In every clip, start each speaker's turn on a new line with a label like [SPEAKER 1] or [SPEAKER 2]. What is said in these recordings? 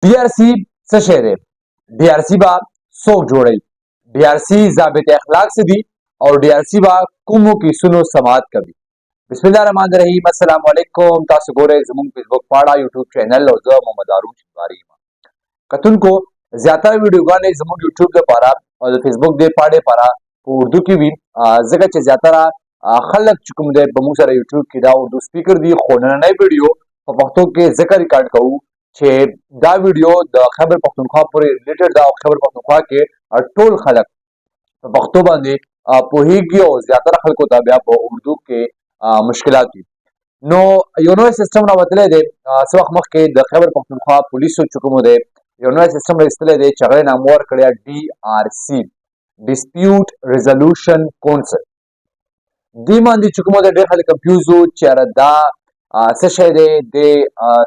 [SPEAKER 1] DRC څه شی دی؟ DRC با څوک جوړي؟ DRC ضابط اخلاق سے دی او DRC با کومو کیسونو سماعت کوي. بسم الله الرحمن الرحیم. السلام علیکم. تاسو ګورئ زموږ فیسبوک پاڼه یوټیوب چینل او زه محمد هارون چنواری یم. کتونکو زیاتره ویډیوګانې زموږ یوټیوب لپاره او د فیسبوک د پاڼې لپاره په اردو کې وي، ځکه چې زیاتره خلک چې کوم دی په موږ سره یوټیوب کې دا اردو سپیکر دي، خو نننۍ ویډیو په پښتو کې ځکه ریکارډ کوو چې دا ویډیو د خیبر پښتونخوا پورې ریلیټډ ده او خیبر پښتونخوا کې ټول خلک په پښتو باندې پوهیږي او زیاتره خلکو ته بیا په اردو کې مشکلات وي. نو یو نوی سیستم راوتلی دی څه وخت مخکې د خیبر پښتونخوا پولیسو چې کوم دی یو نوی سیستم راایستلی دی چې هغه یې نامه ورکړی DRC ډسپیوټ ریزولوشن کونسل. دې باندې چې کوم دی ډېر خلک کنفیوز وو چې یاره دا څه شی دی، د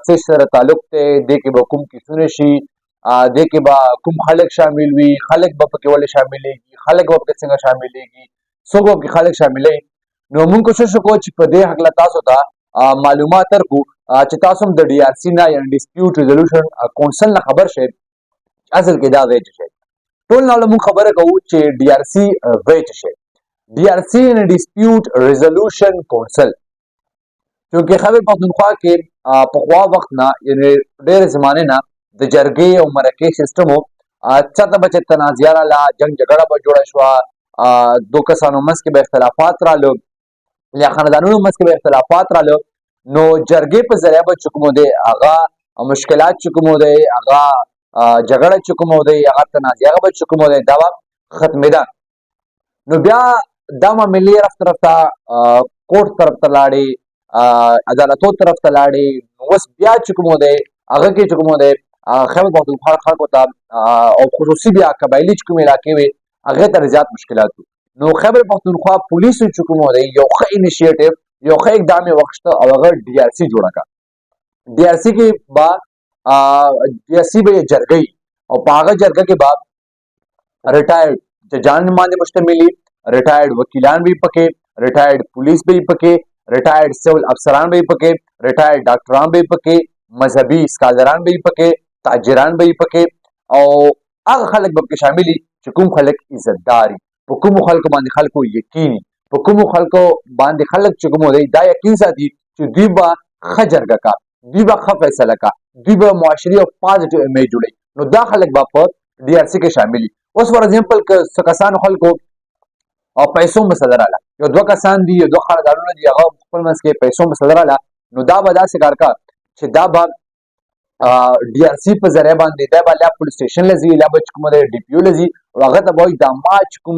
[SPEAKER 1] څه سره تعلق دی، دې کې به کوم کیسونه شي، دې کې به کوم خلک شامل وي، خلک به پکې ولې شاملیږي، خلک به پکې څنګه شاملیږي، څوک به پکې خلک شاملوي. نو موږ کوشش وکړو چې په دې هکله تاسو ته معلومات درکړو چې تاسو هم د DRC نه یعنې ډسپیوټ ریزولوشن کونسل نه خبر شئ اصل کې دا وایي څه شی. ټول نه موږ خبره کوو چې DRC وایي څه شی. DRC یعنې ډسپیوټ ریزولوشن کونسل. چونکې خیبر پښتونخوا کې پخوا وخت نه یعنې ډېرې زمانې نه د جرګې او مرکې سیسټم و. څه ته به چې تنازعه راله، جنګ جګړه به جوړه شوه، دو کسانو منځ کې به اختلافات راله یا خاندانونو منځ کې به اختلافات راله، نو جرګې په ذریعه به چې کوم دی هغه مشکلات چې کوم دی هغه جګړه چې کوم دی هغه تنازعه به چې کوم دی دا به ختمېده. نو بیا دا معاملې رفته رفته کوټ طرف ته لاړې، عدالتو طرف ته لاړې. نو اوس بیا چې کوم دی هغه کې چې کوم دی خیبر پښتونخوا خلکو ته او خصوصي بیا قبایلي چې کوم علاقې وې هغې ته زیات مشکلات وو. نو خیبر پښتونخوا پولیسو چې کوم دی یو ښه انیشیټیو یو ښه اقدام یې واخیسته او هغه DRC جوړه کړه. DRC کې به DRC به یې جرګه او په هغه جرګه کې به ریټایرډ ججان باندې مشتملي، ریټایرډ وکیلان به یې پکې، ریټایرډ پولیس به یې پکې، ریټایرډ سیول افسران به یې پکې، ریټایرډ ډاکټران به یې پکې، مذهبي اسکالران به یې پکې، تاجران به یې پکې او هغه خلک به پکې شاملي چې کوم خلک عزتدار وي، په کومو خلکو باندې خلکو یقین وي، په کومو خلکو باندې خلک چې کوم دی دا یقین ساتي چې دوی به ښه جرګه کا، دوی به ښه فیصله کا، دوی به معاشري او پازیټیو امیج جوړوي. نو دا خلک به په DRC کې شامل وي. اوس فار ایگزامپل که څه کسانو خلکو او پیسو مسله راله، یو دوه کسان دي، یو دوه خاندانونه دي، هغه خپل منځ کې پیسو مسله راله، نو دا به داسې کار کا چې دا به DRC په ذریعه باندې دا به لا پولیس سټیشن له ځي، لا به چې کوم دی DPO له ځي او هغه ته به وایي دا ما چې کوم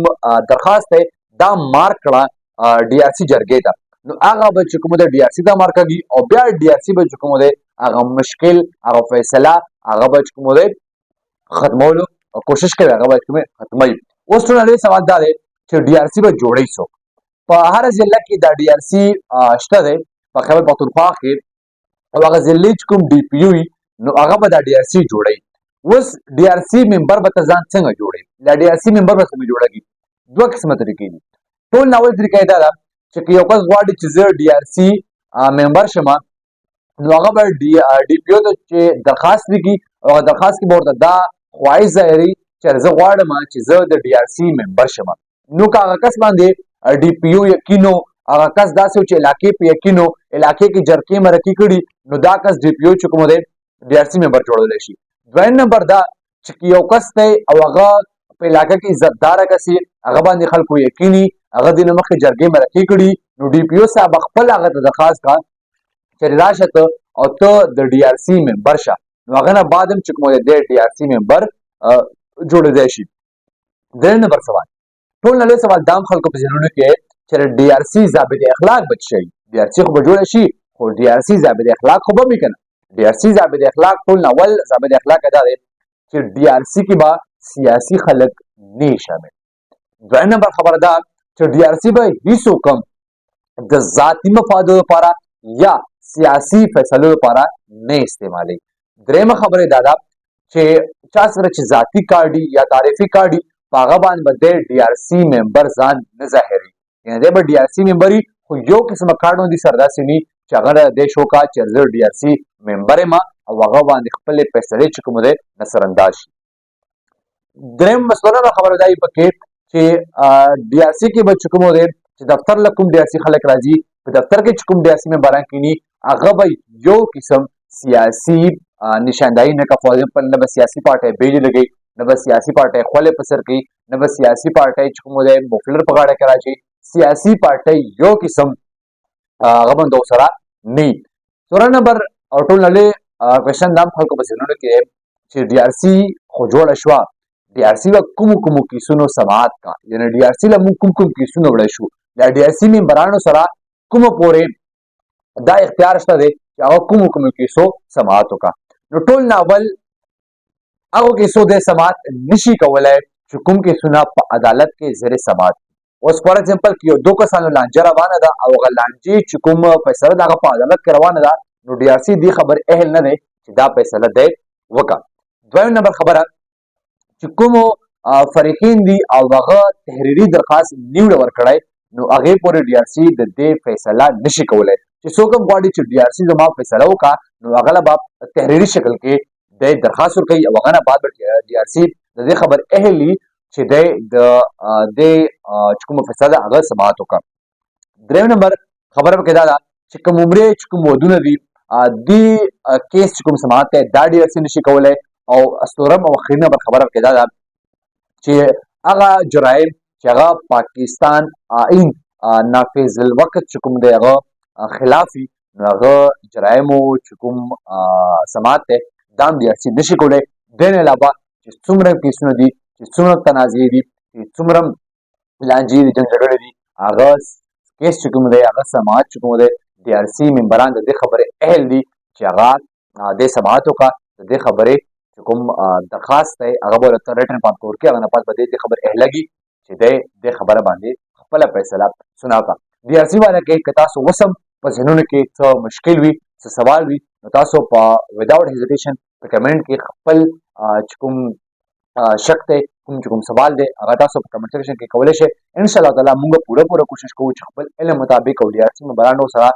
[SPEAKER 1] درخواست دی دا مارک کړه DRC جرګې ته. نو هغه به چې کوم دی DRC ته مارک کړي او بیا DRC به چې کوم دی هغه مشکل هغه فیصله هغه به چې کوم دی ختمولو کوشش کوي، هغه به کوم ختموي. اوس ټول لوی سوال دا دی چې DRC به جوړی څوک؟ په هر ضلع کې دا DRC شته دی په خیبر پښتونخوا کې او هغه ضلع چې کوم DPO وي نو هغه به دا DRC جوړی. اوس DRC ممبر به ته ځان څنګه جوړی؟ دا DRC ممبر به څنګه جوړیږي؟ دوه قسمه طریقې دي. ټول ناول طریقه دا ده چې یو کس غواړي چې زه DRC ممبر شم نو هغه به DPO ته چې درخواست وکړي او هغه درخواست کې به ورته دا خواهش ظاهري چې زه غواړم چې زه د DRC ممبر شم. نو که هغه کس باندې DPO یقینو، هغه کس داسې و چې علاقې په یقینو، علاقې کې جرګې مرکې کړي، نو دا کس DPO چې کوم دی DRC ممبر جوړولی شي. دویم نمبر دا چې یو کس دی او هغه په علاقه کې عزتداره کس یې، هغه باندې خلکو یقیني، هغه دې نه مخکې جرګې مرکې کړي، نو DPO صاحب خپل هغه ته درخواست کړه چې راشه ته او ته د DRC ممبر شه. نو هغه نه بعد هم چې کوم دی DRC ممبر جوړېدی شي. دریم نمبر سوال، ټول نه لوی سوال دا هم خلکو په ذهنونو کې چې DRC ضابط اخلاق به څه شي؟ DRC خو به جوړه شي خو DRC ضابط اخلاق خو به وي که نه؟ DRC ضابط اخلاق ټول نه اول ضابط اخلاق دا دی چې DRC کې به سیاسي خلک نه شامل. دویم نمبر خبره ده چې DRC به هیڅوک هم د ذاتي مفادو لپاره یا سیاسي فیصلو لپاره نه استعمالوي. درېیمه خبره دا ده چې چا سره چې ذاتي کارډ یا تعریفي کارډ په هغه باندې به دی DRC ممبر ځان نه ظاهروي، یعنې دی به DRC ممبر وي خو یو قسمه کارډ باندې سره داسې وي چې هغه دی شو کا چې زه DRC ممبر یم او هغه باندې خپل فیصلې چې کوم دی نصر انداز شي. دریم مسله خبره دی پکې چې ډي آر سی کې به چې کوم دی چې دفتر له کوم ډي آر سی خلک راځي په دفتر کې چې کوم ډي آر سی ممبران کینی هغه به یو قسم سیاسي نشاندهی نه کوي په نه به سیاسي پارټي بیج لګي نه به سیاسي پارټي خپل په سر کوي نه به سیاسي پارټي چې کوم دی مفلر په غاړه کې راځي سیاسي پارټي یو قسم هغه باندې سره نه. سورہ نمبر ټول نه کوېشن دام خلکو په ذهنونو کې چې ډي آر سی خو جوړه شوه ډي آر سی به کوم کیسونو سماعت کا یعنی ډي آر سی له موږ کوم کیسونه وړی شو یا ډي آر سی ممبرانو سره کوم پورې دا اختیار شته دی چې هغه کوم کیسو سماعت وکا. نو ټول ناول هغه کیسو د سماعت نشي کولای چې کوم کیسونه په عدالت کې زیر سماعت. اوس فار ایگزامپل کې یو دوه کسانو لانجه روانه ده او هغه لانجې چې کوم فیصله دغه په عدالت کې روانه ده نو ډي آر سی دی خبر اهل نه دی چې دا فیصله دی وکا. دویم نمبر خبره چې کوم فریقین دي او هغه تحریري درخواست نیوړ ورکړای نو هغه پورې ډي آر سی د دې فیصله نشي کولای چې څوک هم غواړي چې ډي آر سی زما فیصله وکا نو هغه لا تحریري شکل کې د درخواست ورکړي او هغه نه بعد ډي آر سی د دې خبر اهلی چې د کوم فیصله هغه سماعت وکا. دریم نمبر خبره پکې دا ده چې کوم عمره چې کوم ودونه دي دی کیس چې کوم سماعت دی دا ډي آر سی نشي کولای او استورم او اخرین نمبر خبره پکې دا ده چې هغه جرایم چې هغه پاکستان آئین نافذ الوقت چې کوم دی هغه خلافي نو هغه جرایمو چې کوم سماعت دی دا ډي آر سی نشي کولای. دین علاوه چې څومره کیسونه دي چې څومره تنازعې دي چې څومره لانجې دي جنګ جګړې دي هغه کیس چې کوم دی هغه سماعت چې کوم دی ډي آر سی ممبران د دې خبرې اهل دي چې هغه د سماعت وکړه د دې خبرې چې کوم درخواست دی هغه به ورته ریټن پام کور کې هغه نه پاس به دې خبر اهلګي چې د خبره باندې خپل فیصله سنا کا. ډي آر سی باندې کې که تاسو وسم په ذهنونو کې څه مشکل وي څه سوال وي نو تاسو په وداوټ هیزیټیشن په کمنټ کې خپل چې کوم شک دی کوم سوال دی هغه تاسو په کمنټ سیکشن کې کولی شئ. ان شاء الله تعالی موږ پوره کوشش کوو چې خپل علم مطابق او ډي آر سی ممبرانو سره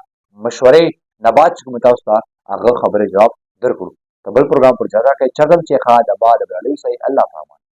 [SPEAKER 1] مشورې نه بعد چې کوم تاسو ته هغه خبرې جواب درکړو. بل پروګرام پر اجازه کوي چغم چې خا د بعد علی صحیح الله تعالی